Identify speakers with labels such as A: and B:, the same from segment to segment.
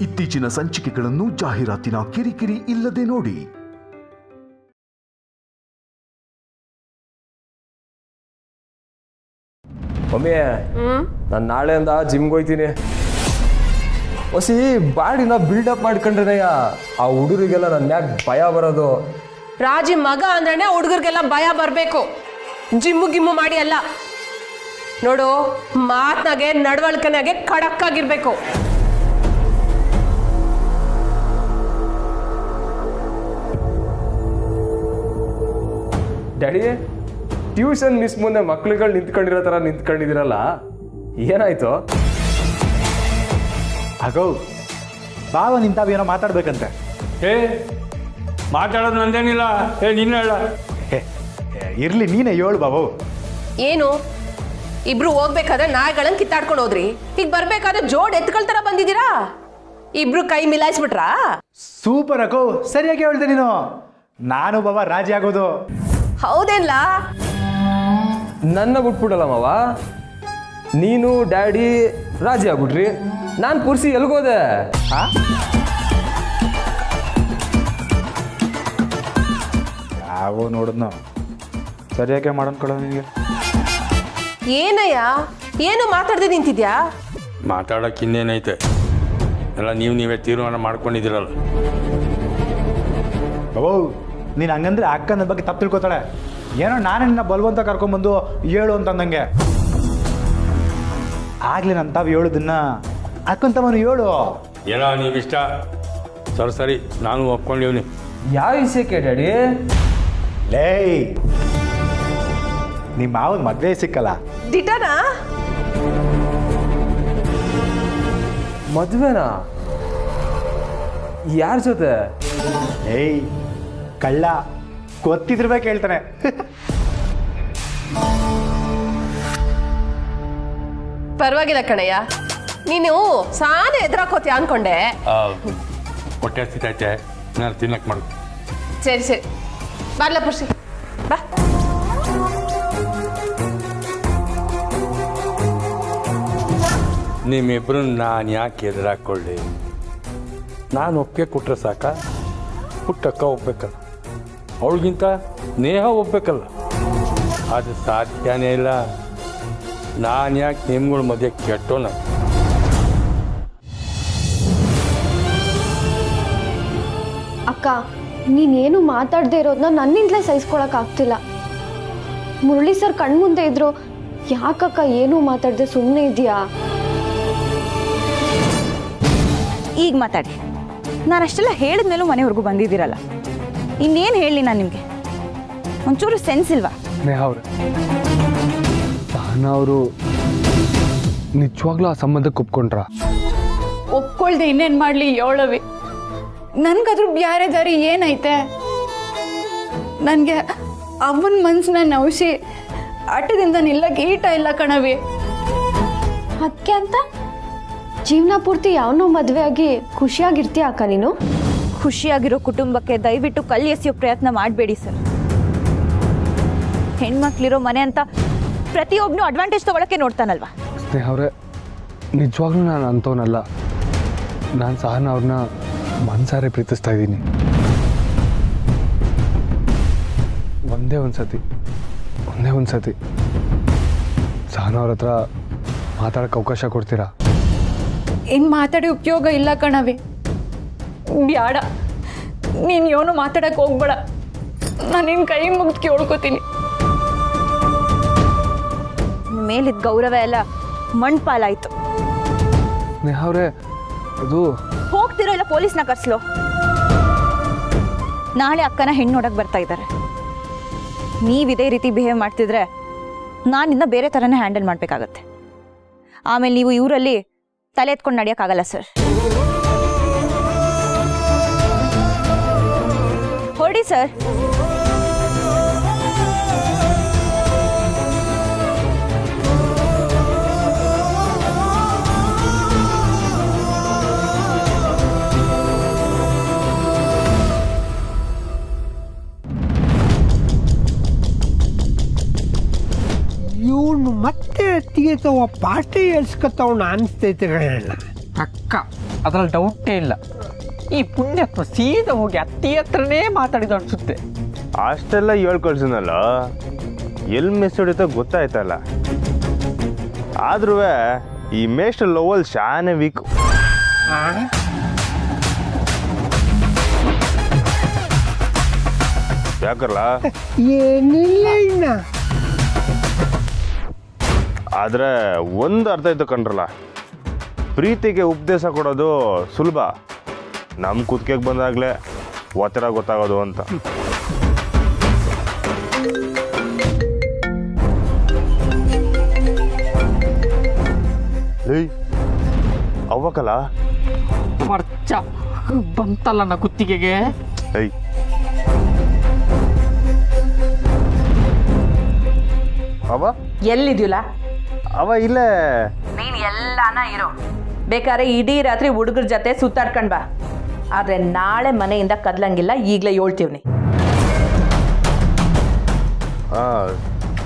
A: ಇತ್ತೀಚಿನ ಸಂಚಿಕೆಗಳನ್ನು ಜಾಹೀರಾತಿನ ಕಿರಿಕಿರಿ ಇಲ್ಲದೆ ನೋಡಿ.
B: ಮಮ್ಮಿ, ನಾನು ನಾಳೆಯಿಂದ ಜಿಮ್ಗೆ ಹೋಗ್ತೀನಿ. ಹೊಸಿ ಬಾಡಿನ ಬಿಲ್ಡಪ್ ಮಾಡ್ಕೊಂಡ್ರಯ್ಯ, ಆ ಹುಡುಗರಿಗೆಲ್ಲ ನನ್ನ ಮ್ಯಾಗ ಭಯ ಬರೋದು.
C: ರಾಜಿ ಮಗ ಅಂದ್ರೆ ಹುಡುಗರಿಗೆಲ್ಲ ಭಯ ಬರಬೇಕು, ಜಿಮ್ಮು ಗಿಮ್ಮು ಮಾಡಿ ಅಲ್ಲ. ನೋಡು, ಮಾತ್ನಾಗೆ ನಡವಳಿಕೆನಾಗೆ ಖಡಕ್ ಆಗಿರ್ಬೇಕು.
B: ಡ್ಯಾಡಿ, ಟ್ಯೂಷನ್ ಮಿಸ್ ಮುಂದೆ ಮಕ್ಳುಗಳು ನಿಂತ್ಕೊಂಡಿರೋ ಥರ ನಿಂತ್ಕೊಂಡಿದ್ದೀರಲ್ಲ, ಏನಾಯ್ತು?
D: ಅಗೋ ಬಾವ ನಿಂತಾವೇನೋ ಮಾತಾಡ್ಬೇಕಂತೆ.
E: ಮಾತಾಡೋದು ನಂದೇನಿಲ್ಲ, ನೀನು ಹೇಳ.
D: ಇರ್ಲಿ, ನೀನೇ ಹೇಳು ಬಾಬು.
C: ಏನು ಇಬ್ರು ಹೋಗ್ಬೇಕಾದ್ರೆ ನಾಯಿಗಳನ್ನ ಕಿತ್ತಾಡ್ಕೊಂಡು ಹೋದ್ರಿ, ಈಗ ಬರ್ಬೇಕಾದ್ರೆ ಜೋಡ್ ಎತ್ಕೊಳ್ ತರ ಬಂದಿದ್ದೀರಾ? ಇಬ್ರು ಕೈ ಮಿಲಾಯಿಸ್ಬಿಟ್ರಾ?
D: ಸೂಪರ್ ಅಕೋ, ಸರಿಯಾಗಿ ಹೇಳ್ದೆ ನೀನು. ನಾನು ಬಾಬಾ ರಾಜಿ ಆಗೋದು.
C: ಹೌದೇನ್ಲ?
B: ನನ್ನ ಬಿಟ್ಬಿಡಲ್ಲ ಮಾವ, ನೀನು ಡ್ಯಾಡಿ ರಾಜಿ ಆಗ್ಬಿಟ್ರಿ, ನಾನು ಪುರ್ಸಿ ಎಲ್ಗೋದೆ?
D: ಯಾವ ನೋಡಿದ್ನು ಸರಿಯಾಗಿ ಮಾಡನ್ಕೊಳ ನಿನಗೆ.
C: ಏನಯ್ಯ, ಏನು ಮಾತಾಡ್ದೆ ನಿಂತಿದ್ಯಾ?
E: ಮಾತಾಡೋಕೆ ಇನ್ನೇನೈತೆ, ಎಲ್ಲ ನೀವೇ ತೀರ್ಮಾನ ಮಾಡ್ಕೊಂಡಿದ್ದೀರಲ್ಲ.
D: ಬಾಬು, ನೀನು ಹಂಗಂದ್ರೆ ಅಕ್ಕ ನನ್ನ ಬಗ್ಗೆ ತಪ್ಪು ತಿಳ್ಕೊತಾಳೆ. ಏನೋ ನಾನೇ ನಿನ್ನ ಬಲವಂತ ಕರ್ಕೊಂಡ್ಬಂದು ಹೇಳು ಅಂತಂದಂಗೆ. ಆಗ್ಲಿ ನನ್ನ ತಾವು ಹೇಳುದನ್ನ ಅಕ್ಕಂತವನು ಹೇಳು.
E: ಏನೋ ನೀವಿಷ್ಟ. ಸರಿ, ನಾನು ಒಪ್ಕೊಂಡಿವ್ನಿ.
B: ಯಾವ ವಿಷಯಕ್ಕೆ ಡ್ಯಾಡಿ?
D: ಲೇ, ನಿಮ್ಮ ಮಾವನ ಮದುವೆ ಸಿಕ್ಕಲ್ಲ.
C: ದಿಟನಾ?
B: ಮದುವೆನಾ? ಯಾರ ಜೊತೆ?
D: ಏಯ್ ಕಳ್ಳ, ಗೊತ್ತಿದ್ರಬೇಕು ಹೇಳ್ತಾನೆ.
C: ಪರವಾಗಿಲ್ಲ ಕಣಯ್ಯ, ನೀನು ಸಾನೆ ಎದುರಾಕೋತೀಯ ಅನ್ಕೊಂಡೆ.
E: ಹೊಟ್ಟೆ ಹಸಿತೈತೆ, ನಾನು ತಿನ್ನಕ್ಕೆ ಮಾಡು.
C: ಸರಿ ಬರ್ಲ ಪುರ್ಸಿ, ಬಾ.
E: ನಿಮ್ಮಿಬ್ರು ನಾನು ಯಾಕೆ ಎದುರಾಕೊಳ್ಳಿ? ನಾನು ಒಪ್ಪಿಗೆ ಕೊಟ್ರೆ ಸಾಕ? ಪುಟ್ಟಕ್ಕ ಒಪ್ಬೇಕಲ್ಲ, ಅವಳಿಗಿಂತ ನೇಹ ಒಪ್ಬೇಕಲ್ಲ. ಅದು ಸಾಧ್ಯನೇ ಇಲ್ಲ. ನಾನು ಯಾಕೆ ನಿಮ್ಗಳ ಮಧ್ಯೆ ಕೆಟ್ಟೋನ?
F: ಅಕ್ಕ, ನೀನೇನು ಮಾತಾಡದೆ ಇರೋದನ್ನ ನನ್ನಿಂದಲೇ ಸಹಿಸ್ಕೊಳಕ್ಕಾಗ್ತಿಲ್ಲ. ಮುರಳಿ ಸರ್ ಕಣ್ಮುಂದೆ ಇದ್ರು, ಯಾಕಕ್ಕ ಏನೂ ಮಾತಾಡದೆ ಸುಮ್ಮನೆ ಇದೆಯಾ?
G: ಈಗ ಮಾತಾಡಿ. ನಾನು ಅಷ್ಟೆಲ್ಲ ಹೇಳಿದ್ಮೇಲೂ ಮನೆವರೆಗೂ ಬಂದಿದ್ದೀರಲ್ಲ, ಇನ್ನೇನು ಹೇಳಿ ನಾನು ನಿಮಗೆ? ಒಂಚೂರು ಸೆನ್ಸ್ ಇಲ್ವಾ?
H: ಸ್ನೇಹ ಅವ್ರೆ, ಸಹನಾ ಅವರು ನಿಜವಾಗ್ಲೂ ಆ ಸಂಬಂಧಕ್ಕೆ ಒಪ್ಕೊಂಡ್ರ?
I: ಒಪ್ಕೊಳ್ದೆ ಇನ್ನೇನು ಮಾಡಲಿ ಯೋಳವಿ? ನನ್ಗದ್ರ ಬ್ಯಾರೆ ದಾರಿ ಏನೈತೆ? ನನಗೆ ಅವನ ಮನ್ಸನ್ನ ನೌಸಿ ಆಟದಿಂದ ನಿಲ್ಲಕ್ಕೆ ಈಟ ಇಲ್ಲ ಕಣವಿ.
F: ಅದಕ್ಕೆ ಅಂತ ಜೀವನ ಪೂರ್ತಿ ಯಾವನೋ ಮದುವೆ ಆಗಿ ಖುಷಿಯಾಗಿರ್ತೀಯ ಅಕ್ಕ ನೀನು?
G: ಖುಷಿಯಾಗಿರೋ ಕುಟುಂಬಕ್ಕೆ ದಯವಿಟ್ಟು ಕಲ್ಲು ಎಸೆಯೋ ಪ್ರಯತ್ನ ಮಾಡಬೇಡಿ ಸರ್. ಹೆಣ್ಮಕ್ಳಿರೋ ಮನೆ ಅಂತ ಪ್ರತಿಯೊಬ್ಬನು ಅಡ್ವಾಂಟೇಜ್ ತಗೊಳಕ್ಕೆ ನೋಡ್ತಾನಲ್ವಾ?
H: ಸ್ನೇಹ ಅವರೇ, ನಿಜವಾಗ್ಲೂ ನಾನು ಅಂಥವನಲ್ಲ. ನಾನು ಸಹನಾ ಅವ್ರನ್ನ ಮನ್ಸಾರೆ ಪ್ರೀತಿಸ್ತಾ ಇದ್ದೀನಿ. ಒಂದೇ ಒಂದು ಸತಿ ಸಹನಾ ಅವ್ರ ಹತ್ರ ಮಾತಾಡೋಕ್ಕೆ ಅವಕಾಶ ಕೊಡ್ತೀರಾ?
I: ಏನು ಮಾತಾಡಿ ಉಪಯೋಗ ಇಲ್ಲ ಕಣವಿ. ಬ್ಯಾಡ, ನೀನು ಏನು ಮಾತಾಡಕ್ಕೆ ಹೋಗ್ಬೇಡ. ನಾನು ನಿನ್ನ ಕೈ ಮುಗಿದು ಕೇಳ್ಕೊತೀನಿ.
G: ಮೇಲಿದ್ದ ಗೌರವ ಎಲ್ಲ ಮಣ್ಪಾಲಾಯ್ತು.
H: ಸ್ನೇಹ ಅವರೇ, ಅದು
G: ಹೋಗ್ತಿರೋ ಇಲ್ಲ ಪೊಲೀಸ್ನ ಕರ್ಸ್ಲೋ? ನಾಳೆ ಅಕ್ಕನ ಹೆಣ್ಣು ನೋಡಕ್ಕೆ ಬರ್ತಾ ಇದ್ದಾರೆ. ನೀವಿದೇ ರೀತಿ ಬಿಹೇವ್ ಮಾಡ್ತಿದ್ರೆ ನಾನಿನ್ನ ಬೇರೆ ಥರನೇ ಹ್ಯಾಂಡಲ್ ಮಾಡಬೇಕಾಗತ್ತೆ. ಆಮೇಲೆ ನೀವು ಇವರಲ್ಲಿ ತಲೆ ಎತ್ಕೊಂಡು ನಡೆಯೋಕ್ಕಾಗಲ್ಲ ಸರ್. ಹೊರಡಿ ಸರ್.
J: ಇವನು ಮತ್ತೆ ತೆಗಿತಾವ ಪಾರ್ಟಿ ಎಲ್ಸ್ಕೊತಾವಣ ಅನಿಸ್ತೈತೆ. ಅಕ್ಕ ಅದ್ರಲ್ಲಿ ಡೌಟೇ ಇಲ್ಲ. ಈ ಪುಣ್ಯಾತ್ಮ ಸೀದಾ ಹೋಗಿ ಅತ್ತಿ ಹತ್ರನೇ ಮಾತಾಡಿದ ಅನ್ಸುತ್ತೆ.
K: ಅಷ್ಟೆಲ್ಲ ಹೇಳ್ಕೊಳ್ಸಿನಲ್ಲ, ಎಲ್ಲಿ ಮಿಸ್ ಹೊಡಿತೋ ಗೊತ್ತಾಯ್ತಲ್ಲ. ಆದ್ರೂ ಈ ಮೇಸ್ಟರ್ ಲೋವಲ್ ಶಾನೆ ವೀಕ್. ಯಾಕಲ್ಲ
L: ಏನಿಲ್ಲ ಇನ್ನ.
K: ಆದ್ರೆ ಒಂದು ಅರ್ಥ ಆಯ್ತು ಕಣ್ರಲ್ಲ, ಪ್ರೀತಿಗೆ ಉಪದೇಶ ಕೊಡೋದು ಸುಲಭ, ನಮ್ಮ ಕುತ್ತಿಗೆಗೆ ಬಂದಾಗಲೇ ಒತ್ತಡ ಗೊತ್ತಾಗೋದು ಅಂತ. ಅವಕಲ್ಲ
J: ಮರ್ಚ ಬಂತಲ್ಲ ನಾ ಕುತ್ತಿಗೆಗೆ.
K: ಅವ
M: ಎಲ್ಲಿದ್ಯುಲ್ಲ?
K: ಅವ ಇಲ್ಲೇ.
M: ನೀನ್ ಎಲ್ಲಾನ ಇರೋ, ಬೇಕಾದ್ರೆ ಇಡೀ ರಾತ್ರಿ ಹುಡುಗರ ಜೊತೆ ಸುತ್ತಾಡ್ಕೊಂಡ್ ಬಾ. ಆದ್ರೆ ನಾಳೆ ಮನೆಯಿಂದ ಕದ್ಲಂಗಿಲ್ಲ, ಈಗಲೇ ಹೇಳ್ತೀವ್ನಿ.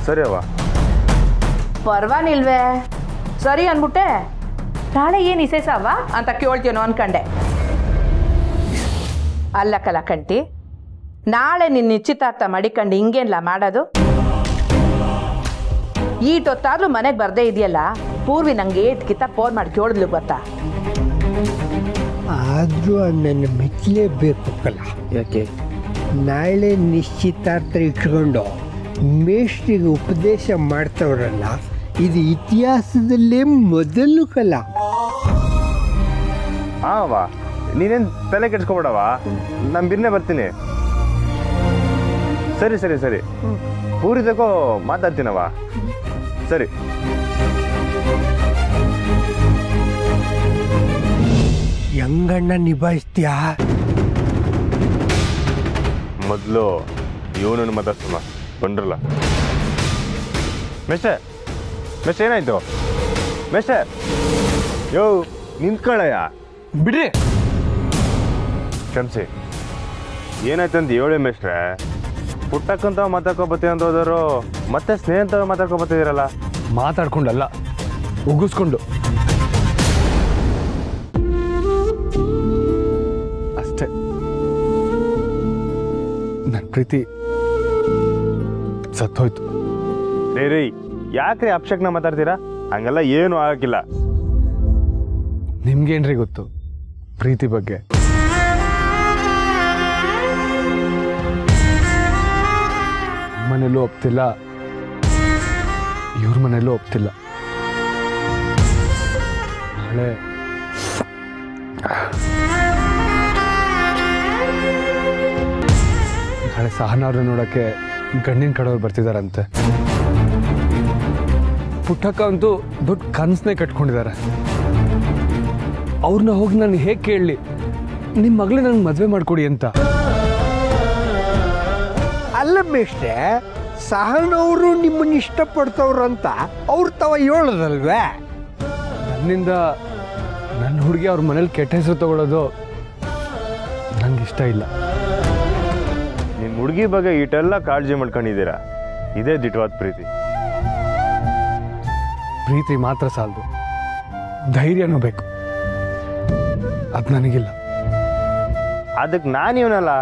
K: ಸರಿ ಅವ.
M: ಪರ್ವಾನಿಲ್ವೇ? ಸರಿ ಅನ್ಬಿಟ್ಟೆ. ನಾಳೆ ಏನು ವಿಶೇಷವ ಅಂತ ಕೇಳ್ತೀವನೋ ಅನ್ಕಂಡೆ. ಅಲ್ಲ ಕಲಕಂಟಿ, ನಾಳೆ ನಿನ್ನ ನಿಶ್ಚಿತಾರ್ಥ ಮಾಡಿಕೊಂಡು ಹಿಂಗೇನ್ಲ ಮಾಡೋದು? ಈಟೊತ್ತಾದ್ರೂ ಮನೆಗೆ ಬರ್ದೇ ಇದೆಯಲ್ಲ, ಪೂರ್ವಿ ನಂಗೆ ಏಟ್ಕಿತ್ತ ಫೋನ್ ಮಾಡಿ ಕೇಳಿದ್ಲು ಗೊತ್ತಾ?
L: ಆದರೂ ನನ್ನ ಮೆಚ್ಚಲೇಬೇಕು ಕಲ.
J: ಯಾಕೆ?
L: ನಾಳೆ ನಿಶ್ಚಿತಾರ್ಥ ಇಟ್ಕೊಂಡು ಮೇಷ್ಟ್ರಿಗೆ ಉಪದೇಶ ಮಾಡ್ತವ್ರಲ್ಲ, ಇದು ಇತಿಹಾಸದಲ್ಲೇ ಮೊದಲು ಕಲ.
K: ಹಾವ, ನೀನೇನು ತಲೆ ಕೆಡ್ಸ್ಕೊಬೇಡವ, ನಾನು ಬಿರ್ನೆ ಬರ್ತೀನಿ. ಸರಿ ಸರಿ ಸರಿ, ಪೂರಿದಕ್ಕೋ ಮಾತಾಡ್ತೀನವ. ಸರಿ.
L: ಹೆಂಗಣ್ಣ ನಿಭಾಯಿಸ್ತೀಯಾ?
K: ಮೊದಲು ಇವನನ್ನು ಮಾತಾಡ್ಸಮ್ಮ. ಬಂದ್ರಲ್ಲ ಮೆಸ್ಟರ್, ಮೆಸ್ಟರ್ ಏನಾಯ್ತು ಮೆಸ್ಟರ್? ಯೋ ನಿಂತ್ಕೊಳ್ಳಯ್ಯ.
H: ಬಿಡ್ರಿ.
K: ಕ್ಷಮಿಸಿ, ಏನಾಯ್ತಂತ ಹೇಳಿ ಮೆಸ್ಟ್ರೆ. ಪುಟ್ಟಕ್ಕಂತ ಮಾತಾಡ್ಕೊಬತ್ತಿ ಅಂತ ಹೋದರು, ಮತ್ತೆ ಸ್ನೇಹಿತ ಮಾತಾಡ್ಕೊಬತ್ತಿದ್ದೀರಲ್ಲ.
H: ಮಾತಾಡ್ಕೊಂಡಲ್ಲ, ಉಗಿಸ್ಕೊಂಡು ಅಷ್ಟೇ. ನನ್ನ ಪ್ರೀತಿ ಸತ್ತೋಯ್ತು.
K: ರೀ ಯಾಕ್ರಿ ಅಪ್ಶಕ್ನ ಮಾತಾಡ್ತೀರಾ? ಹಂಗೆಲ್ಲ ಏನು ಆಗಕ್ಕಿಲ್ಲ.
H: ನಿಮ್ಗೇನ್ರಿ ಗೊತ್ತು ಪ್ರೀತಿ ಬಗ್ಗೆ? ಮನೇಲೂ ಒಪ್ತಿಲ್ಲ, ಇವ್ರ ಮನೇಲೂ ಒಪ್ತಿಲ್ಲ. ನಾಳೆ ಸಹನವ್ರನ್ನ ನೋಡೋಕ್ಕೆ ಗಂಡಿನ ಕಡೆಯವ್ರು ಬರ್ತಿದಾರಂತೆ. ಪುಟ್ಟಕ್ಕ ಅಂತೂ ದೊಡ್ಡ ಕನಸನ್ನೇ ಕಟ್ಕೊಂಡಿದ್ದಾರೆ. ಅವ್ರನ್ನ ಹೋಗಿ ನಾನು ಹೇಗೆ ಕೇಳಲಿ, ನಿಮ್ಮ ಮಗಳೇ ನನಗೆ ಮದುವೆ ಮಾಡಿಕೊಡಿ ಅಂತ.
L: ಅಲ್ಲ ಮೇಷ್ಟ್ರೆ, ಸಹನವರು ನಿಮ್ಮನ್ನ ಇಷ್ಟಪಡ್ತವ್ರಂತ ಅವ್ರು ತಾವ ಹೇಳೋದಲ್ವೇ?
H: ನನ್ನಿಂದ ನನ್ನ ಹುಡುಗಿ ಅವ್ರ ಮನೇಲಿ ಕೆಟ್ಟ ಹೆಸರು ತಗೊಳ್ಳೋದು ನಂಗೆ ಇಷ್ಟ ಇಲ್ಲ.
K: ನಿಮ್ಮ ಹುಡುಗಿ ಬಗ್ಗೆ ಇಷ್ಟೆಲ್ಲ ಕಾಳಜಿ ಮಾಡ್ಕೊಂಡಿದ್ದೀರಾ, ಇದೇ ದಿಟ್ಟವಾದ ಪ್ರೀತಿ.
H: ಪ್ರೀತಿ ಮಾತ್ರ ಸಾಲದು, ಧೈರ್ಯನೂ ಬೇಕು. ಅದು ನನಗಿಲ್ಲ.
K: ಅದಕ್ಕೆ ನಾನು ಇವನಲ್ಲ.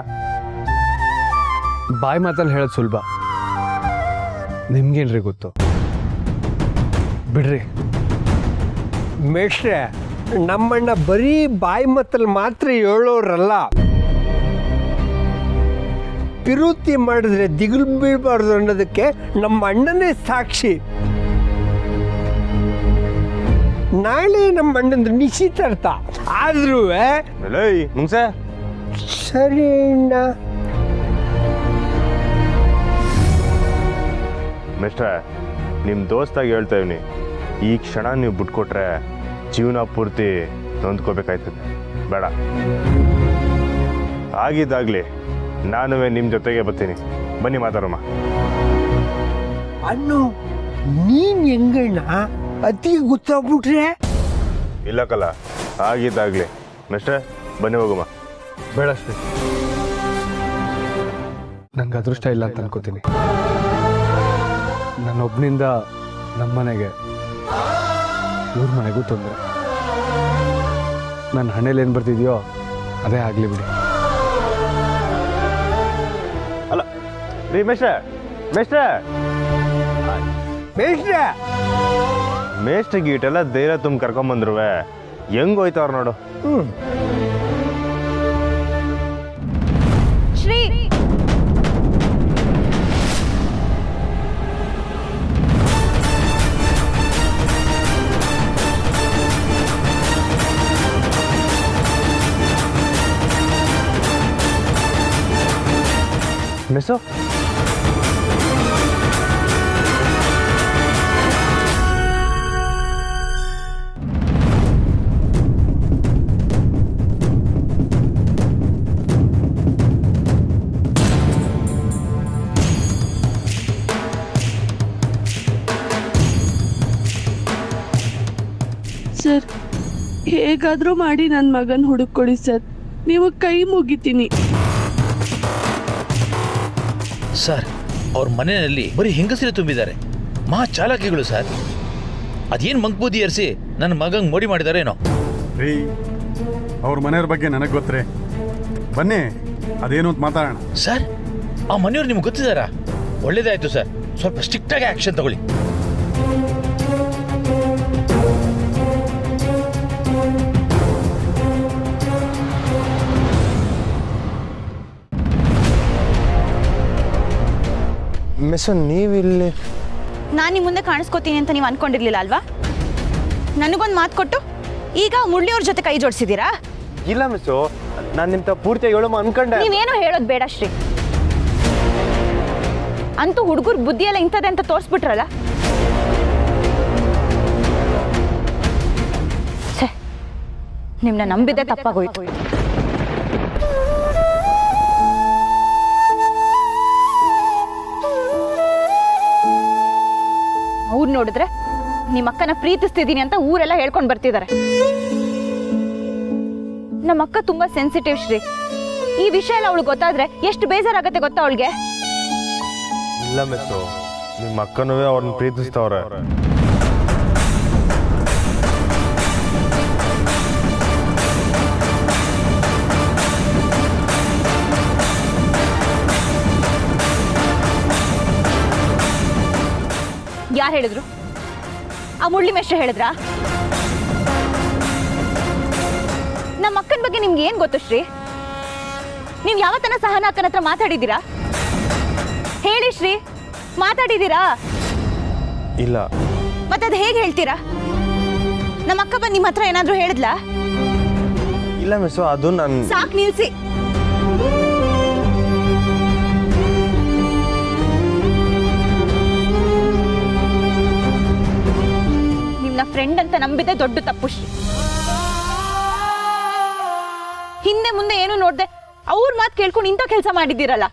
H: ಬಾಯಿ ಮಾತಲ್ಲಿ ಹೇಳೋದು ಸುಲಭ, ನಿಮ್ಗೇನ್ರಿ ಗೊತ್ತು? ಬಿಡ್ರಿ.
L: ಮೇಷ್ಟ್ರೆ, ನಮ್ಮಣ್ಣ ಬರೀ ಬಾಯಿ ಮತ್ತಲ್ಲಿ ಮಾತ್ರ ಹೇಳೋರಲ್ಲ. ಪಿರುತಿ ಮಾಡಿದ್ರೆ ದಿಗಿಲು ಬೀಳಬಾರ್ದು ಅನ್ನೋದಕ್ಕೆ ನಮ್ಮ ಅಣ್ಣನೇ ಸಾಕ್ಷಿ. ನಾಳೆ ನಮ್ಮ ಅಣ್ಣಂದು ನಿಶ್ಚಿತಾರ್ಥ ಆದ್ರೂ
K: ಮುಂಗ್ಸೆ
L: ಸರಿ ಅಣ್ಣ.
K: ಮಿಸ್ಟ್ರೆ, ನಿಮ್ಮ ದೋಸ್ತಾಗಿ ಹೇಳ್ತಾ ಇವ್ನಿ, ಈ ಕ್ಷಣ ನೀವು ಬಿಟ್ಕೊಟ್ರೆ ಜೀವನ ಪೂರ್ತಿ ನೊಂದ್ಕೋಬೇಕಾಯ್ತದೆ. ಬೇಡ, ಆಗಿದ್ದಾಗಲಿ ನಾನುವೇ ನಿಮ್ಮ ಜೊತೆಗೆ ಬರ್ತೀನಿ. ಬನ್ನಿ ಮಾತಾಡೋಣ.
L: ಅಣ್ಣು, ನೀನ್ ಹೆಂಗಣ್ಣ ಅತಿ ಗೊತ್ತಾಗ್ಬಿಟ್ರೆ?
K: ಇಲ್ಲ ಕಲ, ಆಗಿದ್ದಾಗಲಿ. ಮಿಸ್ಟ್ರೆ, ಬನ್ನಿ ಹೋಗಮ್ಮ.
H: ಬೇಡ ಶ್ರೀ, ನಂಗೆ ಅದೃಷ್ಟ ಇಲ್ಲ ಅಂತ ಅನ್ಕೋತೀನಿ. ನನ್ನೊಬ್ಬನಿಂದ ನಮ್ಮನೆಗೆ, ಇವ್ರ ಮನೆಗೂ ತೊಂದರೆ. ನನ್ನ ಹಣೆಯಲ್ಲಿ ಏನು ಬರ್ತಿದೆಯೋ ಅದೇ ಆಗಲಿ ಬಿಡಿ.
K: ಅಲ್ಲ ರೀ ಮೇಷ್ಟ್ರೆ ಮೇಷ್ಟ್ರೆ
L: ಮೇಷ್ಟ್ರೆ
K: ಮೇಷ್ಟ್ರೆ ಗೀಟೆಲ್ಲ ಧೈರ್ಯ ತುಂಬ ಕರ್ಕೊಂಬಂದ್ರುವೆ ಹೆಂಗ್ ಹೋಯ್ತವ್ರು ನೋಡು.
G: ಶ್ರೀ
K: ಮಿಸ್ಸು
N: ಸರ್ ಹೇಗಾದರೂ ಮಾಡಿ ನನ್ನ ಮಗನ ಹುಡುಕೊಡಿ ಸರ್, ನೀವು ಕೈ ಮುಗಿತೀನಿ.
O: ಸರ್ ಅವ್ರ ಮನೆಯಲ್ಲಿ ಬರೀ ಹೆಂಗಸರೇ ತುಂಬಿದ್ದಾರೆ, ಮಹಾ ಚಾಲಾಕಿಗಳು ಸರ್. ಅದೇನು ಮಂಕ್ಬೂದಿ ಏರಿಸಿ ನನ್ನ ಮಗಂಗೆ ಮೋಡಿ ಮಾಡಿದಾರೇನೋ.
E: ರೀ ಅವ್ರ ಮನೆಯವ್ರ ಬಗ್ಗೆ ನನಗೆ ಗೊತ್ತರೆ, ಬನ್ನಿ ಅದೇನು ಅಂತ ಮಾತಾಡೋಣ.
O: ಸರ್ ಆ ಮನೆಯವ್ರು ನಿಮ್ಗೆ ಗೊತ್ತಿದ್ದಾರಾ? ಒಳ್ಳೇದಾಯ್ತು ಸರ್, ಸ್ವಲ್ಪ ಸ್ಟ್ರಿಕ್ಟಾಗಿ ಆ್ಯಕ್ಷನ್ ತಗೊಳ್ಳಿ.
K: ಮಿಸ್ ನೀವಿಲ್ಲಿ?
G: ನಾನು ನಿಮ್ಮ ಮುಂದೆ ಕಾಣಿಸ್ಕೋತೀನಿ ಅಂತ ನೀವು ಅನ್ಕೊಂಡಿರ್ಲಿಲ್ಲ ಅಲ್ವಾ? ನನಗೊಂದು ಮಾತು ಕೊಟ್ಟು ಈಗ ಮುರಳಿಯವ್ರ ಜೊತೆ ಕೈ ಜೋಡಿಸಿದ್ದೀರಾ?
K: ಇಲ್ಲ ಮಿಸ್ಸು, ನಾನು ನಿಮ್ತ ಪೂರ್ತಿ ಹೇಳಮ್ಮ ಅನ್ಕೊಂಡೆ.
G: ನೀವೇನು ಹೇಳೋದು ಬೇಡ ಶ್ರೀ. ಅಂತೂ ಹುಡುಗರ ಬುದ್ಧಿ ಎಲ್ಲ ಇಂಥದ್ದೆ ಅಂತ ತೋರಿಸ್ಬಿಟ್ರಲ್ಲ. ನಿಮ್ಮನ್ನ ನಂಬಿದ್ದೆ ತಪ್ಪಾಗೋಯ್ತು. ಅವ್ರು ನೋಡಿದ್ರೆ ನಿಮ್ಮ ಅಕ್ಕನ ಪ್ರೀತಿಸ್ತಿದ್ದೀನಿ ಅಂತ ಊರೆಲ್ಲ ಹೇಳ್ಕೊಂಡು ಬರ್ತಿದ್ದಾರೆ. ನಮ್ಮ ಅಕ್ಕ ತುಂಬಾ ಸೆನ್ಸಿಟಿವ್ ಶ್ರೀ. ಈ ವಿಷಯ ಎಲ್ಲ ಅವಳು ಗೊತ್ತಾದ್ರೆ ಎಷ್ಟು ಬೇಜಾರಾಗತ್ತೆ ಗೊತ್ತಾ ಅವಳಿಗೆ?
K: ಇಲ್ಲ ಮಿಸ್ಸು, ನಿಮ್ಮ ಅಕ್ಕನೂ ಅವ್ರನ್ನ ಪ್ರೀತಿಸ್ತವ್ರೆ.
G: ಯಾರು ಹೇಳಿದ್ರು? ಆ ಮುರಳಿ ಮೇಷ್ಟ್ರು ಹೇಳಿದ್ರಾ? ನಮ್ಮ ಅಕ್ಕನ ಬಗ್ಗೆ ನಿಮ್ಗೆ ಏನ್ ಗೊತ್ತು ಶ್ರೀ? ನೀವು ಯಾವತ್ತನ ಸಹನ ಅಕ್ಕನ ಹತ್ರ ಮಾತಾಡಿದ್ದೀರಾ? ಹೇಳಿ ಶ್ರೀ, ಮಾತಾಡಿದ್ದೀರಾ?
K: ಇಲ್ಲ.
G: ಮತ್ತೆ ಅದು ಹೇಗೆ ಹೇಳ್ತೀರಾ? ನಮ್ಮ ಅಕ್ಕ ಬಂದು ನಿಮ್ಮ ಹತ್ರ ಏನಾದ್ರೂ ಹೇಳಿದ್ಲಾ?
K: ಇಲ್ಲ ಮಿಸ್ಸು, ಅದು ನಾನು
G: ಸಾಕು ನಿಲ್ಸಿ. ನಿಮ್ನ ಫ್ರೆಂಡ್ ಅಂತ ನಂಬಿದ್ದೆ ದೊಡ್ಡ ತಪ್ಪು ಶ್ರೀ. ಹಿಂದೆ ಮುಂದೆ ಏನು ನೋಡ್ದೆ ಅವ್ರ ಮಾತು ಕೇಳ್ಕೊಂಡು ಇಂಥ ಕೆಲಸ ಮಾಡಿದ್ದೀರಲ್ಲ.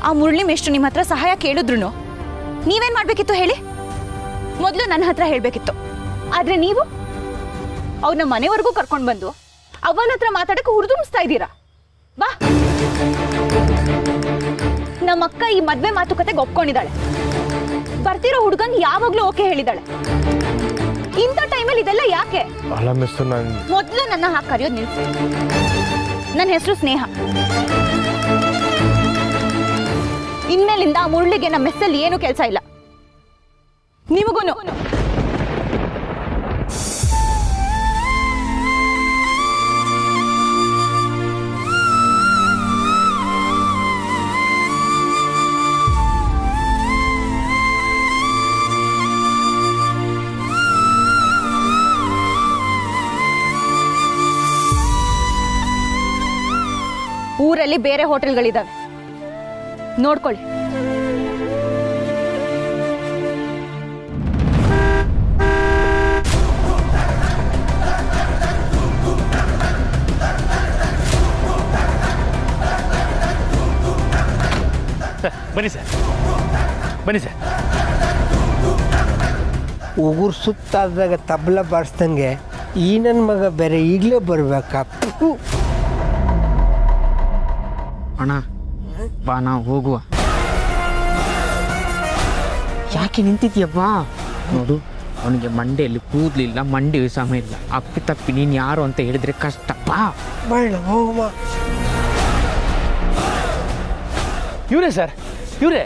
G: ಆ ಮುರಳಿ ಮೇಷ್ಟ್ರು ನಿಮ್ಮ ಹತ್ರ ಸಹಾಯ ಕೇಳಿದ್ರು ನೀವೇನ್ ಮಾಡ್ಬೇಕಿತ್ತು ಹೇಳಿ? ಮೊದಲು ನನ್ನ ಹತ್ರ ಹೇಳ್ಬೇಕಿತ್ತು. ಆದ್ರೆ ನೀವು ಅವ್ರನ್ನ ಮನೆವರೆಗೂ ಕರ್ಕೊಂಡು ಬಂದು ಅವನ ಹತ್ರ ಮಾತಾಡಕ್ಕೆ ಹುರಿದುಂಬಿಸ್ತಾ ಇದ್ದೀರಾ. ಬಾ, ನಮ್ಮ ಅಕ್ಕ ಈ ಮದ್ವೆ ಮಾತುಕತೆಗೆ ಒಪ್ಕೊಂಡಿದ್ದಾಳೆ. ಬರ್ತಿರೋ ಹುಡುಗನ್ ಯಾವಾಗ್ಲೂ ಓಕೆ ಹೇಳಿದಾಳೆ. ಇಂಥ ಟೈಮಲ್ಲಿ ಇದೆಲ್ಲ ಯಾಕೆ?
K: ಅಲ್ಲ ಮಿಸ್,
G: ಮೊದಲು ನನ್ನ ಹಾಕಿ ಕರೆಯೋದು ನಿಲ್ಸಿ. ನನ್ನ ಹೆಸರು ಸ್ನೇಹ. ಇನ್ಮೇಲಿಂದ ಆ ಮುರಳಿಗೆ ನಮ್ಮ ಮೆಸ್ಸಲ್ಲಿ ಏನು ಕೆಲಸ ಇಲ್ಲ. ನಿಮಗೂನು. ಊರಲ್ಲಿ ಬೇರೆ ಹೋಟೆಲ್ಗಳಿದಾವೆ, ನೋಡ್ಕೊಳ್ಳಿ.
O: ಬನ್ನಿ ಸರ್, ಬನ್ನಿ ಸರ್.
L: ಉಗುರು ಸುತ್ತಾದಾಗ ತಬಲ ಬಾರಿಸ್ದಂಗೆ ಈ ನನ್ನ ಮಗ ಬೇರೆ ಈಗಲೇ ಬರ್ಬೇಕಾ?
J: ಅಣ್ಣ ಬಾ, ನಾವು ಹೋಗುವ. ಯಾಕೆ ನಿಂತಿದ್ಯಪ್ಪ? ನೋಡು, ಅವನಿಗೆ ಮಂಡೆಯಲ್ಲಿ ಕೂದಲಿಲ್ಲ ಮಂಡಿ ವಿಷಮ ಇಲ್ಲ. ಅಪ್ಪಿ ತಪ್ಪಿ ನೀನು ಯಾರು ಅಂತ ಹೇಳಿದ್ರೆ ಕಷ್ಟ. ಬಾ
L: ಬೇಡ ಹೋಗಮ್ಮ.
O: ಇವರೇ ಸರ್, ಇವರೇ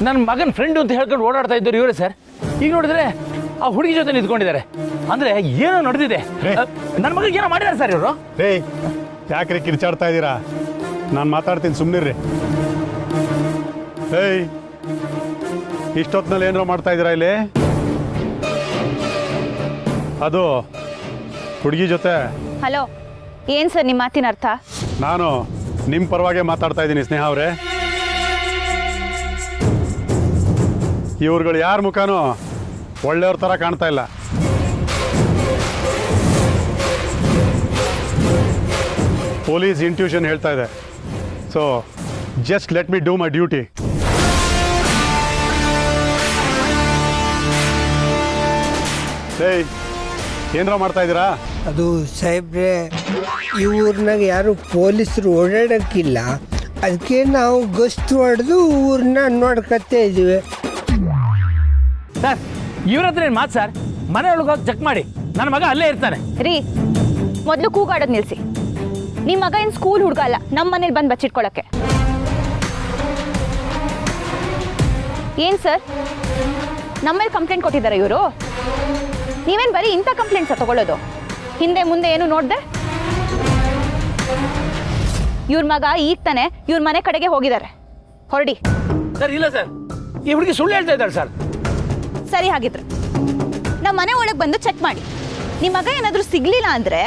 O: ನನ್ನ ಮಗನ ಫ್ರೆಂಡು ಅಂತ ಹೇಳ್ಕೊಂಡು ಓಡಾಡ್ತಾ ಇದ್ದವ್ರು ಇವರೇ ಸರ್. ಈಗ ನೋಡಿದ್ರೆ ಆ ಹುಡುಗಿ ಜೊತೆ ನಿಂತ್ಕೊಂಡಿದ್ದಾರೆ. ಅಂದರೆ ಏನೋ ನಡೆದಿದೆ. ನನ್ನ ಮಗನಿಗೆ ಏನೋ ಮಾಡಿದ್ದಾರೆ ಸರ್ ಇವರು.
E: ರೇ ಯಾಕ್ರಿ ಕಿರ್ಚಾಡ್ತಾ ಇದ್ದೀರಾ? ನಾನು ಮಾತಾಡ್ತೀನಿ, ಸುಮ್ಮನಿರ್ರಿ. ಏಯ್, ಇಷ್ಟೊತ್ತಿನಲ್ಲಿ ಏನಾರ ಮಾಡ್ತಾ ಇದ್ದೀರಾ ಇಲ್ಲಿ? ಅದು ಹುಡುಗಿ ಜೊತೆ.
G: ಹಲೋ, ಏನು ಸರ್ ನಿಮ್ಮ ಮಾತಿನ ಅರ್ಥ?
E: ನಾನು ನಿಮ್ಮ ಪರವಾಗೇ ಮಾತಾಡ್ತಾ ಇದ್ದೀನಿ ಸ್ನೇಹ ಅವರೇ. ಇವ್ರುಗಳು ಯಾರ ಮುಖನೂ ಒಳ್ಳೆಯವ್ರ ಥರ ಕಾಣ್ತಾ ಇಲ್ಲ. ಪೊಲೀಸ್ ಇಂಟ್ಯೂಷನ್ ಹೇಳ್ತಾ ಇದೆ. So just let me do my duty. ಏಯ್, ಏನಾರ ಮಾಡ್ತಾ ಇದ್ದೀರಾ?
L: ಅದು ಸಾಹೇಬ್ರೆ, ಈ ಊರಿನಾಗ ಯಾರು ಪೊಲೀಸರು ಓಡಾಡೋಕ್ಕಿಲ್ಲ, ಅದಕ್ಕೆ ನಾವು ಗಸ್ತು ಹೊಡೆದು ಊರನ್ನ ನೋಡ್ಕೊತಾ ಇದ್ದೀವಿ.
O: ಸರ್, ಇವ್ರ ಹತ್ರ ಏನು ಮಾತು ಸರ್? ಮನೆ ಒಳಗೆ ಹೋಗಿ ಚೆಕ್ ಮಾಡಿ, ನನ್ನ ಮಗ ಅಲ್ಲೇ ಇರ್ತಾನೆ.
G: ರೀ, ಮೊದಲು ಕೂಗಾಡೋದು ನಿಲ್ಲಿಸಿ. ನಿಮ್ಮ ಮಗ ಏನು ಸ್ಕೂಲ್ ಹುಡುಗ ಅಲ್ಲ ನಮ್ಮ ಮನೇಲಿ ಬಂದು ಬಚ್ಚಿಟ್ಕೊಳ್ಳೋಕ್ಕೆ. ಏನು ಸರ್, ನಮ್ಮ ಮೇಲೆ ಕಂಪ್ಲೇಂಟ್ ಕೊಟ್ಟಿದ್ದಾರೆ ಇವರು? ನೀವೇನು ಬರೀ ಇಂಥ ಕಂಪ್ಲೇಂಟ್ಸ ತಗೊಳ್ಳೋದು? ಹಿಂದೆ ಮುಂದೆ ಏನು ನೋಡ್ದೆ? ಇವ್ರ ಮಗ ಈಗ ತಾನೆ ಇವ್ರ ಮನೆ ಕಡೆಗೆ ಹೋಗಿದ್ದಾರೆ. ಹೊರಡಿ.
O: ಸರ್ ಇಲ್ಲ ಸರ್, ಈ ಹುಡುಗಿ ಸುಳ್ಳು ಹೇಳ್ತಾ ಇದ್ದಾಳೆ ಸರ್.
G: ಸರಿ, ಹಾಗಿದ್ರೆ ನಮ್ಮ ಮನೆ ಒಳಗೆ ಬಂದು ಚೆಕ್ ಮಾಡಿ. ನಿಮ್ಮ ಮಗ ಏನಾದರೂ ಸಿಗ್ಲಿಲ್ಲ ಅಂದ್ರೆ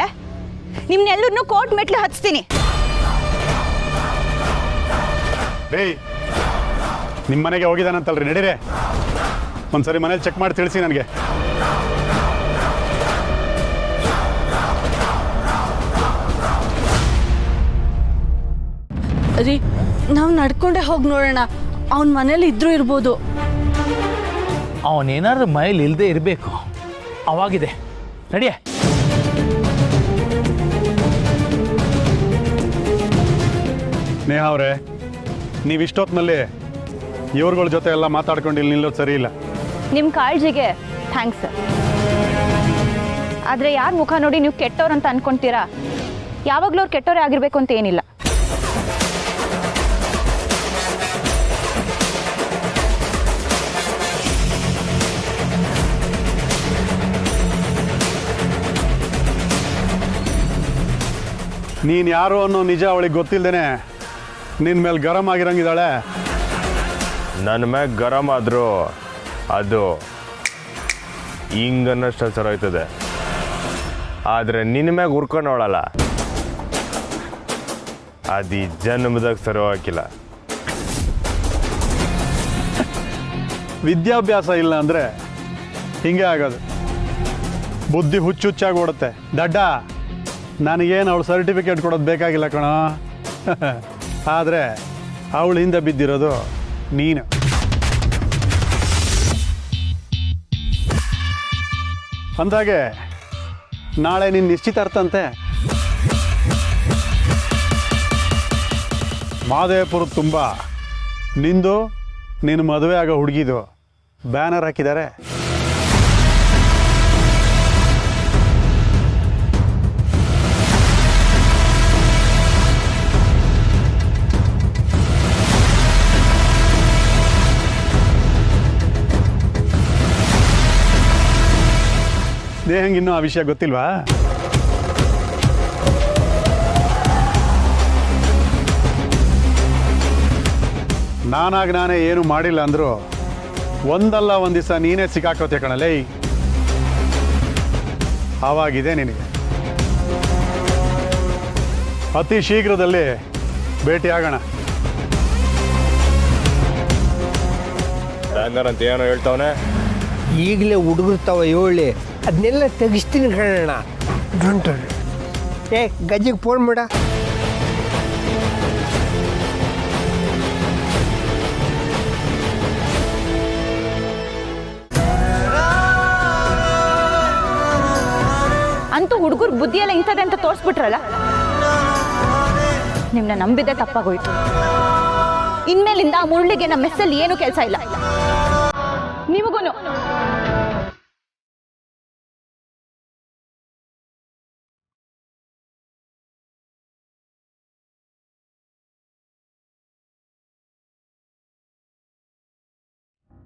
G: ನಿಮ್ನೆಲ್ಲರನ್ನೂ ಕೋರ್ಟ್ ಮೆಟ್ಲು ಹಚ್ತೀನಿ.
E: ರೇ, ನಿಮ್ಮ ಮನೆಗೆ ಹೋಗಿದ್ದಾನಂತಲ್ರಿ, ನಡೀರೆ. ಒಂದ್ಸರಿ ಮನೇಲಿ ಚೆಕ್ ಮಾಡಿ ತಿಳಿಸಿ ನನಗೆ.
N: ರೀ, ನಾವು ನಡ್ಕೊಂಡೆ ಹೋಗಿ ನೋಡೋಣ. ಅವನ ಮನೇಲಿ ಇದ್ರೂ ಇರ್ಬೋದು.
O: ಅವನೇನಾದ್ರೂ ಮೈಲಿ ಇಲ್ಲದೆ ಇರಬೇಕು. ಅವಾಗಿದೆ, ನಡಿಯೇ.
E: ಸ್ನೇಹ ಅವರೇ, ನೀವು ಇಷ್ಟೊತ್ತಿನಲ್ಲಿ ಇವ್ರುಗಳ ಜೊತೆ ಎಲ್ಲ ಮಾತಾಡ್ಕೊಂಡು ಇಲ್ಲಿ ನಿಲ್ಲೋದು ಸರಿ ಇಲ್ಲ.
G: ನಿಮ್ಮ ಕಾಳಜಿಗೆ ಥ್ಯಾಂಕ್ಸ್ ಸರ್. ಆದರೆ ಯಾರ ಮುಖ ನೋಡಿ ನೀವು ಕೆಟ್ಟವ್ರು ಅಂತ ಅನ್ಕೊಂತೀರಾ? ಯಾವಾಗಲೂ ಅವ್ರು ಕೆಟ್ಟವರೇ ಆಗಿರ್ಬೇಕು ಅಂತ ಏನಿಲ್ಲ.
E: ನೀನು ಯಾರು ಅನ್ನೋ ನಿಜ ಅವಳಿಗೆ ಗೊತ್ತಿಲ್ಲದೇನೆ ನಿನ್ನ ಮೇಲೆ ಗರಂ ಆಗಿರಂಗಿದ್ದಾಳೆ.
K: ನನ್ನ ಮ್ಯಾಗ ಗರಂ ಆದರೂ ಅದು ಹಿಂಗನ್ನಷ್ಟು ಸರ ಆಯ್ತದೆ. ಆದರೆ ನಿನ್ನ ಮ್ಯಾಗ ಹುರ್ಕೊಂಡವಳಲ್ಲ, ಅದು ಈ ಜನ್ಮದಾಗ ಸರಿ ಹಾಕಿಲ್ಲ.
E: ವಿದ್ಯಾಭ್ಯಾಸ ಇಲ್ಲ ಅಂದರೆ ಹಿಂಗೆ ಆಗೋದು. ಬುದ್ಧಿ ಹುಚ್ಚುಚ್ಚಾಗಿ ಓಡುತ್ತೆ. ದಡ್ಡ, ನನಗೇನು ಅವಳು ಸರ್ಟಿಫಿಕೇಟ್ ಕೊಡೋದು ಬೇಕಾಗಿಲ್ಲ ಕಣೋ. ಆದರೆ ಅವಳು ಹಿಂದೆ ಬಿದ್ದಿರೋದು ನೀನು. ಅಂದಾಗೆ ನಾಳೆ ನಿನ್ನ ನಿಶ್ಚಿತಾರ್ಥಂತೆ. ಮಾದೇಪುರ ತುಂಬ ನಿಂದು ನೀನು ಮದುವೆ ಆಗೋ ಹುಡುಗಿದು ಬ್ಯಾನರ್ ಹಾಕಿದ್ದಾರೆ. ಸ್ನೇಹಂಗಿನ್ನೂ ಆ ವಿಷಯ ಗೊತ್ತಿಲ್ವಾ? ನಾನೇ ಏನು ಮಾಡಿಲ್ಲ ಅಂದ್ರು ಒಂದಲ್ಲ ಒಂದು ದಿವಸ ನೀನೇ ಸಿಕ್ಕಾಕೋತೆ ಕಣಲೇ. ಆವಾಗಿದೆ ನಿನಗೆ. ಅತಿ ಶೀಘ್ರದಲ್ಲಿ ಭೇಟಿಯಾಗೋಣ.
K: ಅಂತ ಏನೋ ಹೇಳ್ತಾವನೆ.
L: ಈಗಲೇ ಹುಡುಗಿರ್ತಾವ ಹೇಳಿ, ಅದನ್ನೆಲ್ಲ ತೆಗಿಸ್ತೀನಿ ಕಣಣ್ಣ. ಏ ಗಜ್ಜಿಗೆ ಫೋನ್ ಮಾಡ.
G: ಅಂತೂ ಹುಡುಗರು ಬುದ್ಧಿ ಎಲ್ಲ ಇಂಥದ್ದೆ ಅಂತ ತೋರಿಸ್ಬಿಟ್ರಲ್ಲ. ನಿಮ್ಮನ್ನ ನಂಬಿದ್ದೆ ತಪ್ಪಾಗೋಯ್ತು. ಇನ್ಮೇಲಿಂದ ಆ ಮುರಳಿಗೆ ನಮ್ಮ ಮೆಸ್ಸಲ್ಲಿ ಏನೂ ಕೆಲಸ ಇಲ್ಲ. ನಿಮಗೂ